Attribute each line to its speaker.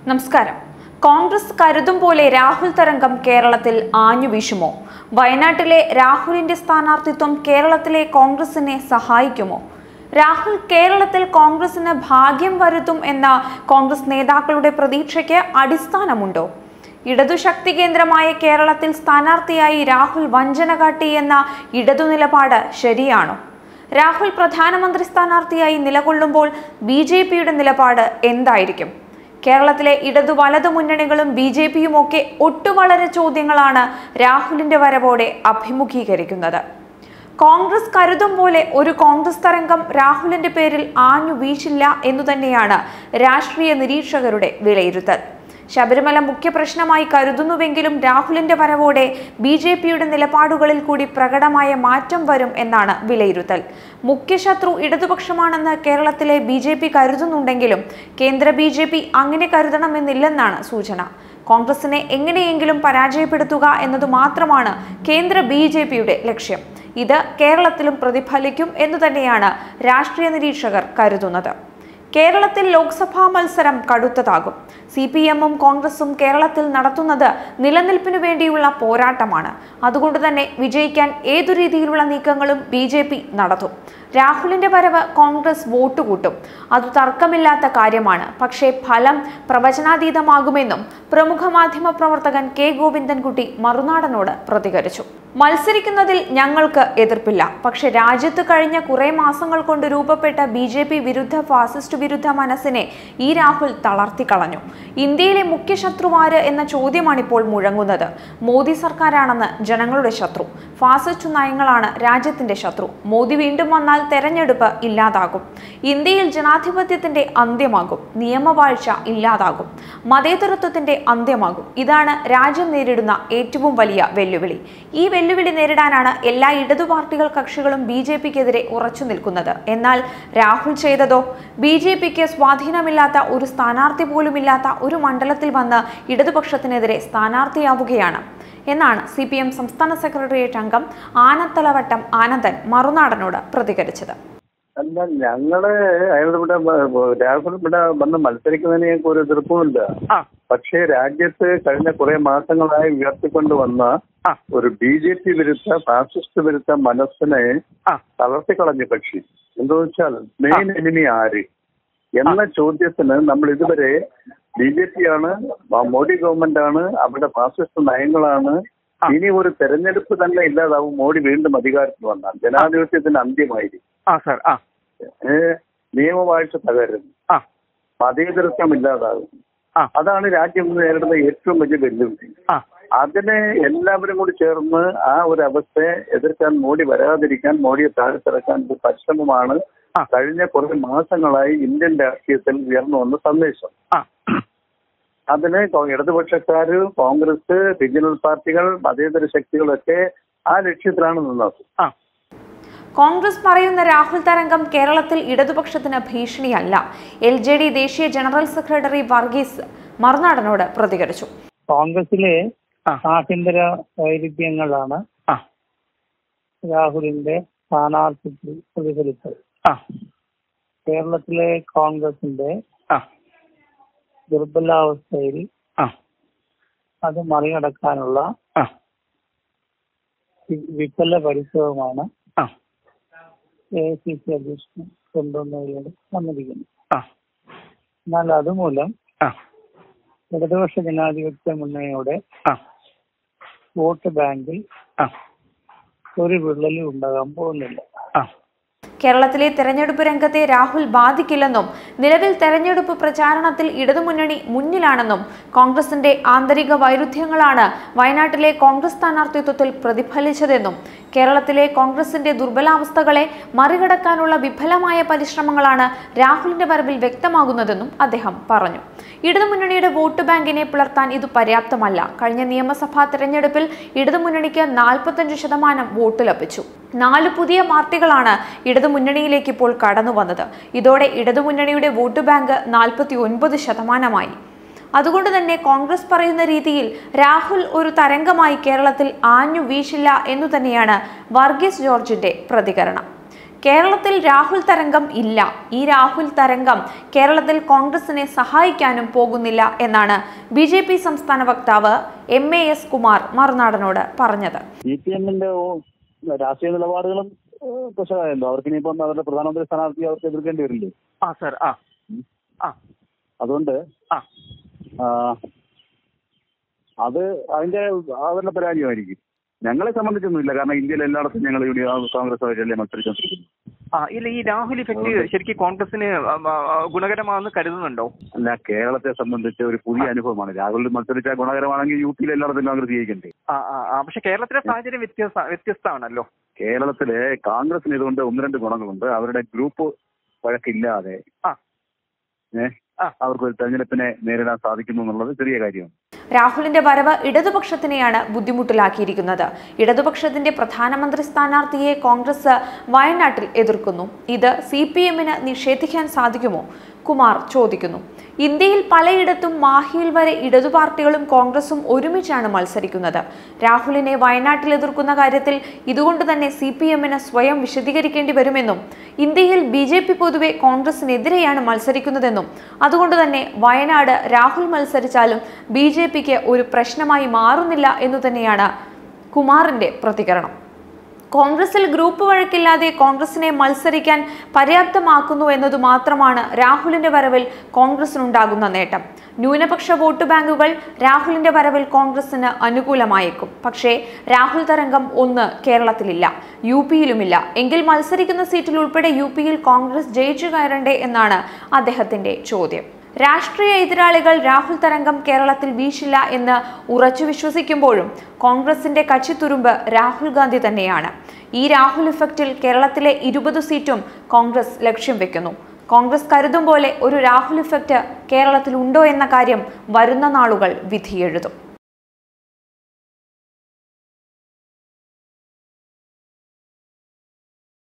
Speaker 1: നമസ്കാരം. കോൺഗ്രസ് കരുതും പോലെ രാഹുൽ തരംഗം കേരളത്തിൽ ആഞ്ഞു വീശുമോ? വയനാട്ടിലെ രാഹുലിന്റെ സ്ഥാനാർത്ഥിത്വം കേരളത്തിലെ കോൺഗ്രസിനെ സഹായിക്കുമോ? രാഹുൽ കേരളത്തിൽ കോൺഗ്രസിന് ഭാഗ്യം വരുത്തും എന്ന കോൺഗ്രസ് നേതാക്കളുടെ പ്രതീക്ഷയ്ക്ക് അടിസ്ഥാനമുണ്ടോ? ഇടതുശക്തി കേന്ദ്രമായ കേരളത്തിൽ സ്ഥാനാർത്ഥിയായി രാഹുൽ വഞ്ചന കാട്ടി എന്ന ഇടതു നിലപാട് ശരിയാണോ? രാഹുൽ പ്രധാനമന്ത്രി സ്ഥാനാർത്ഥിയായി നിലകൊള്ളുമ്പോൾ BJPയുടെ നിലപാട് എന്തായിരിക്കും? കേരളത്തിലെ ഇടതു വലതു മുന്നണികളും BJPയും ഒക്കെ ഒട്ടുവളരെ ചോദ്യങ്ങളാണ് രാഹുലിന്റെ വരവോടെ അഭിമുഖീകരിക്കുന്നത്. കോൺഗ്രസ് കരുതും പോലെ ഒരു കോൺഗ്രസ് തരംഗം രാഹുലിന്റെ പേരിൽ ആഞ്ഞു വീശില്ല എന്നു തന്നെയാണ് രാഷ്ട്രീയ നിരീക്ഷകരുടെ വിലയിരുത്തൽ. ശബരിമല മുഖ്യ പ്രശ്നമായി കരുതുന്നുവെങ്കിലും രാഹുലിന്റെ വരവോടെ BJPയുടെ നിലപാടുകളിൽ കൂടി പ്രകടമായ മാറ്റം വരും എന്നാണ് വിലയിരുത്തൽ. മുഖ്യശത്രു ഇടതുപക്ഷമാണെന്ന് കേരളത്തിലെ BJP കരുതുന്നുണ്ടെങ്കിലും കേന്ദ്ര BJP അങ്ങനെ കരുതണമെന്നില്ലെന്നാണ് സൂചന. കോൺഗ്രസിനെ എങ്ങനെയെങ്കിലും പരാജയപ്പെടുത്തുക എന്നതു മാത്രമാണ് കേന്ദ്ര BJPയുടെ ലക്ഷ്യം. ഇത് കേരളത്തിലും പ്രതിഫലിക്കും എന്നു തന്നെയാണ് രാഷ്ട്രീയ നിരീക്ഷകർ കരുതുന്നത്. കേരളത്തിൽ ലോക്സഭാ മത്സരം കടുത്തതാകും. CPMും കോൺഗ്രസും കേരളത്തിൽ നടത്തുന്നത് നിലനിൽപ്പിനു വേണ്ടിയുള്ള പോരാട്ടമാണ്. അതുകൊണ്ട് തന്നെ വിജയിക്കാൻ ഏതു രീതിയിലുള്ള നീക്കങ്ങളും BJP നടത്തും. രാഹുലിന്റെ വരവ് കോൺഗ്രസ് വോട്ട് കൂട്ടും, അത് തർക്കമില്ലാത്ത കാര്യമാണ്. പക്ഷേ ഫലം പ്രവചനാതീതമാകുമെന്നും പ്രമുഖ മാധ്യമ പ്രവർത്തകൻ K ഗോവിന്ദൻകുട്ടി മറുനാടനോട് പ്രതികരിച്ചു. മത്സരിക്കുന്നതിൽ ഞങ്ങൾക്ക് എതിർപ്പില്ല. പക്ഷെ രാജ്യത്ത് കഴിഞ്ഞ കുറെ മാസങ്ങൾ കൊണ്ട് രൂപപ്പെട്ട BJP വിരുദ്ധ ഫാസിസ്റ്റ് വിരുദ്ധ മനസ്സിനെ ഈ രാഹുൽ തളർത്തിക്കളഞ്ഞു. ഇന്ത്യയിലെ മുഖ്യ ശത്രുവാര് എന്ന ചോദ്യമാണിപ്പോൾ മുഴങ്ങുന്നത്. മോദി സർക്കാരാണെന്ന് ജനങ്ങളുടെ ശത്രു. ഫാസിസ്റ്റ് നയങ്ങളാണ് രാജ്യത്തിന്റെ ശത്രു. മോദി വീണ്ടും വന്നാൽ തെരഞ്ഞെടുപ്പ് ഇല്ലാതാകും. ഇന്ത്യയിൽ ജനാധിപത്യത്തിന്റെ അന്ത്യമാകും. നിയമവാഴ്ച ഇല്ലാതാകും. മതേതരത്വത്തിന്റെ അന്ത്യമാകും. ഇതാണ് രാജ്യം നേരിടുന്ന ഏറ്റവും വലിയ വെല്ലുവിളി. ഈ വെല്ലുവിളി നേരിടാനാണ് എല്ലാ ഇടതു പാർട്ടികൾ കക്ഷികളും BJPക്കെതിരെ ഉറച്ചു നിൽക്കുന്നത്. എന്നാൽ രാഹുൽ ചെയ്തതോ? BJPക്ക് സ്വാധീനമില്ലാത്ത ഒരു സ്ഥാനാർത്ഥി പോലുമില്ലാത്ത ഒരു മണ്ഡലത്തിൽ വന്ന് ഇടതുപക്ഷത്തിനെതിരെ സ്ഥാനാർത്ഥിയാവുകയാണ് എന്നാണ് CPM സംസ്ഥാന സെക്രട്ടേറിയറ്റ് അംഗം ആനത്തലവട്ടം ആനന്ദൻ മറുനാടനോട് പ്രതികരിച്ചത്.
Speaker 2: അല്ല, ഞങ്ങള് അയാളുടെ രാഹുൽ ഇവിടെ വന്ന് മത്സരിക്കുന്നതിന് ഞങ്ങൾക്ക് ഒരു എതിർപ്പുമില്ല. പക്ഷേ രാജ്യത്ത് കഴിഞ്ഞ കുറെ മാസങ്ങളായി ഉയർത്തിക്കൊണ്ട് വന്ന ഒരു BJP വിരുദ്ധ ഫാസിസ്റ്റ് വിരുദ്ധ മനസ്സിനെ തളർത്തിക്കളഞ്ഞ കക്ഷി എന്താന്ന് വെച്ചാൽ മെയിൻ എനിമി ആര് എന്ന ചോദ്യത്തിന് നമ്മൾ ഇതുവരെ BJP ആണ്, മോഡി ഗവൺമെന്റ് ആണ്, അവരുടെ ഫാസിസ്റ്റ് നയങ്ങളാണ്. ഇനി ഒരു തെരഞ്ഞെടുപ്പ് തന്നെ ഇല്ലാതാവും മോഡി വീണ്ടും അധികാരത്തിൽ വന്നാൽ. ജനാധിപത്യത്തിന് അന്ത്യമായിരിക്കും. നിയമവാഴ്ച തകരും, മതേതരത്വം ഇല്ലാതാകും. അതാണ് രാജ്യം നേരിടുന്ന ഏറ്റവും വലിയ വെല്ലുവിളി. അതിനെ എല്ലാവരും കൂടി ചേർന്ന് ആ ഒരു അവസ്ഥയെ എതിർക്കാൻ, മോഡി വരാതിരിക്കാൻ, മോഡിയെ താഴ്ത്തിറക്കാൻ ഒരു പരിശ്രമമാണ് കഴിഞ്ഞ കുറേ മാസങ്ങളായി ഇന്ത്യൻ രാഷ്ട്രീയത്തിൽ ഉയർന്നു വന്ന സന്ദേശം. അതിന് ഇടതുപക്ഷക്കാര്, കോൺഗ്രസ്, റീജിയണൽ പാർട്ടികൾ, മതേതര ശക്തികളൊക്കെ ആ ലക്ഷ്യത്തിലാണ് നിന്നത്.
Speaker 1: കോൺഗ്രസ് പറയുന്ന രാഹുൽ തരംഗം കേരളത്തിൽ ഇടതുപക്ഷത്തിന് ഭീഷണിയല്ല. LJD ദേശീയ ജനറൽ സെക്രട്ടറി വർഗീസ് മറുനാടനോട് പ്രതികരിച്ചു.
Speaker 3: കോൺഗ്രസിലെ ആഭ്യന്തര വൈരുദ്ധ്യങ്ങളാണ് രാഹുലിന്റെ സ്ഥാനാർത്ഥിത്വത്തിൽ പ്രതിഫലിച്ചത്. കേരളത്തിലെ കോൺഗ്രസിന്റെ ദുർബലാവസ്ഥയിൽ അത് മറികടക്കാനുള്ള വിഫല പരിശ്രമമാണ് AICC അധ്യക്ഷൻ കൊണ്ടുവന്നതിലൂടെ വന്നിരിക്കുന്നു. എന്നാൽ അതുമൂലം ഇടതുപക്ഷ ജനാധിപത്യ മുന്നണിയുടെ വോട്ട് ബാങ്കിൽ ഒരു വിള്ളലും ഉണ്ടാകാൻ പോകുന്നില്ല.
Speaker 1: കേരളത്തിലെ തെരഞ്ഞെടുപ്പ് രംഗത്തെ രാഹുൽ ബാധിക്കില്ലെന്നും നിലവിൽ തെരഞ്ഞെടുപ്പ് പ്രചാരണത്തിൽ ഇടതുമുന്നണി മുന്നിലാണെന്നും കോൺഗ്രസിന്റെ ആന്തരിക വൈരുദ്ധ്യങ്ങളാണ് വയനാട്ടിലെ കോൺഗ്രസ് സ്ഥാനാർത്ഥിത്വത്തിൽ പ്രതിഫലിച്ചതെന്നും കേരളത്തിലെ കോൺഗ്രസിന്റെ ദുർബലാവസ്ഥകളെ മറികടക്കാനുള്ള വിഫലമായ പരിശ്രമങ്ങളാണ് രാഹുലിന്റെ വരവിൽ വ്യക്തമാകുന്നതെന്നും അദ്ദേഹം പറഞ്ഞു. ഇടതുമുന്നണിയുടെ വോട്ട് ബാങ്കിനെ പിളർത്താൻ ഇത് പര്യാപ്തമല്ല. കഴിഞ്ഞ നിയമസഭാ തെരഞ്ഞെടുപ്പിൽ ഇടതുമുന്നണിക്ക് 45% വോട്ട് ലഭിച്ചു. 4 പുതിയ പാർട്ടികളാണ് ഇടതുമുന്നണിയിലേക്ക് ഇപ്പോൾ കടന്നു വന്നത്. ഇതോടെ ഇടതുമുന്നണിയുടെ വോട്ട് ബാങ്ക് 49%. അതുകൊണ്ട് തന്നെ കോൺഗ്രസ് പറയുന്ന രീതിയിൽ രാഹുൽ ഒരു തരംഗമായി കേരളത്തിൽ ആഞ്ഞു വീശില്ല എന്നു തന്നെയാണ് വർഗീസ് ജോർജിന്റെ പ്രതികരണം. കേരളത്തിൽ രാഹുൽ തരംഗം ഇല്ല. ഈ രാഹുൽ തരംഗം കേരളത്തിൽ കോൺഗ്രസിനെ സഹായിക്കാനും പോകുന്നില്ല എന്നാണ് BJP സംസ്ഥാന വക്താവ് MAS കുമാർ മറുനാടനോട് പറഞ്ഞത്.
Speaker 2: CPM-ന്റെ രാഷ്ട്രീയ നിലപാടുകളും പ്രശ്നമായല്ലോ. അവർക്ക് ഇനിയിപ്പം അവരുടെ പ്രധാനമന്ത്രി സ്ഥാനാർത്ഥി അവർക്ക് എതിർക്കേണ്ടി വരില്ലേ? അതുകൊണ്ട് അത് അവരുടെ പരാജയമായിരിക്കും. ഞങ്ങളെ സംബന്ധിച്ചൊന്നുമില്ല. കാരണം ഇന്ത്യയിൽ എല്ലായിടത്തും ഞങ്ങൾ കോൺഗ്രസ് മത്സരിച്ചുകൊണ്ടിരിക്കുന്നു.
Speaker 4: ഇല്ല, ഈ രാഹുൽ ഇഫക്ട് ശരിക്കും കോൺഗ്രസിന് ഗുണകരമാണെന്ന് കരുതുന്നുണ്ടോ?
Speaker 2: അല്ല, കേരളത്തെ സംബന്ധിച്ച് ഒരു പുതിയ അനുഭവമാണ്. രാഹുൽ മത്സരിച്ചാൽ ഗുണകരമാണെങ്കിൽ UP-യിൽ എല്ലായിടത്തും കോൺഗ്രസ് ജയിക്കണ്ടേ?
Speaker 4: പക്ഷെ കേരളത്തിലെ സാഹചര്യം വ്യത്യസ്തമാണല്ലോ.
Speaker 2: കേരളത്തിലെ കോൺഗ്രസിന് ഇതുകൊണ്ട് 1-2 ഗുണങ്ങളുണ്ട്. അവരുടെ ഗ്രൂപ്പ് വഴക്കില്ലാതെ അവർക്ക് ഒരു തെരഞ്ഞെടുപ്പിനെ നേരിടാൻ സാധിക്കുന്നു എന്നുള്ളത് ചെറിയ കാര്യമാണ്.
Speaker 1: രാഹുലിന്റെ വരവ് ഇടതുപക്ഷത്തിനെയാണ് ബുദ്ധിമുട്ടിലാക്കിയിരിക്കുന്നത്. ഇടതുപക്ഷത്തിന്റെ പ്രധാനമന്ത്രി സ്ഥാനാർത്ഥിയെ കോൺഗ്രസ് വയനാട്ടിൽ എതിർക്കുന്നു. ഇത് CPM-ന് നിഷേധിക്കാൻ സാധിക്കുമോ? കുമാർ ചോദിക്കുന്നു. ഇന്ത്യയിൽ പലയിടത്തും മാഹിയിൽ വരെ ഇടതു പാർട്ടികളും കോൺഗ്രസും ഒരുമിച്ചാണ് മത്സരിക്കുന്നത്. രാഹുലിനെ വയനാട്ടിൽ എതിർക്കുന്ന കാര്യത്തിൽ ഇതുകൊണ്ട് തന്നെ CPM-ന് സ്വയം വിശദീകരിക്കേണ്ടി വരുമെന്നും ഇന്ത്യയിൽ BJP പൊതുവെ കോൺഗ്രസിനെതിരെയാണ് മത്സരിക്കുന്നതെന്നും അതുകൊണ്ട് തന്നെ വയനാട് രാഹുൽ മത്സരിച്ചാലും BJP-ക്ക് ഒരു പ്രശ്നമായി മാറുന്നില്ല എന്നു തന്നെയാണ് കുമാറിന്റെ പ്രതികരണം. കോൺഗ്രസിൽ ഗ്രൂപ്പ് വഴക്കില്ലാതെ കോൺഗ്രസിനെ മത്സരിക്കാൻ പര്യാപ്തമാക്കുന്നു എന്നതു മാത്രമാണ് രാഹുലിന്റെ വരവിൽ കോൺഗ്രസിനുണ്ടാകുന്ന നേട്ടം. ന്യൂനപക്ഷ വോട്ട് ബാങ്കുകൾ രാഹുലിന്റെ വരവിൽ കോൺഗ്രസിന് അനുകൂലമായേക്കും. പക്ഷേ രാഹുൽ തരംഗം കേരളത്തിലില്ല, UP-യിലുമില്ല. എങ്കിൽ മത്സരിക്കുന്ന സീറ്റിൽ ഉൾപ്പെടെ UP-യിൽ കോൺഗ്രസ് ജയിച്ചു കയറണ്ടേ എന്നാണ് അദ്ദേഹത്തിന്റെ ചോദ്യം. രാഷ്ട്രീയ എതിരാളികൾ രാഹുൽ തരംഗം കേരളത്തിൽ വീശില്ല എന്ന് ഉറച്ചു വിശ്വസിക്കുമ്പോഴും കോൺഗ്രസിന്റെ കച്ചിത്തുരുമ്പ് രാഹുൽ ഗാന്ധി തന്നെയാണ്. ഈ രാഹുൽ ഇഫക്റ്റിൽ കേരളത്തിലെ 20 സീറ്റും കോൺഗ്രസ് ലക്ഷ്യം വെക്കുന്നു. കോൺഗ്രസ് കരുതും പോലെ ഒരു രാഹുൽ ഇഫക്റ്റ് കേരളത്തിൽ ഉണ്ടോ എന്ന കാര്യം വരുന്ന നാളുകൾ വിധിയെഴുതും.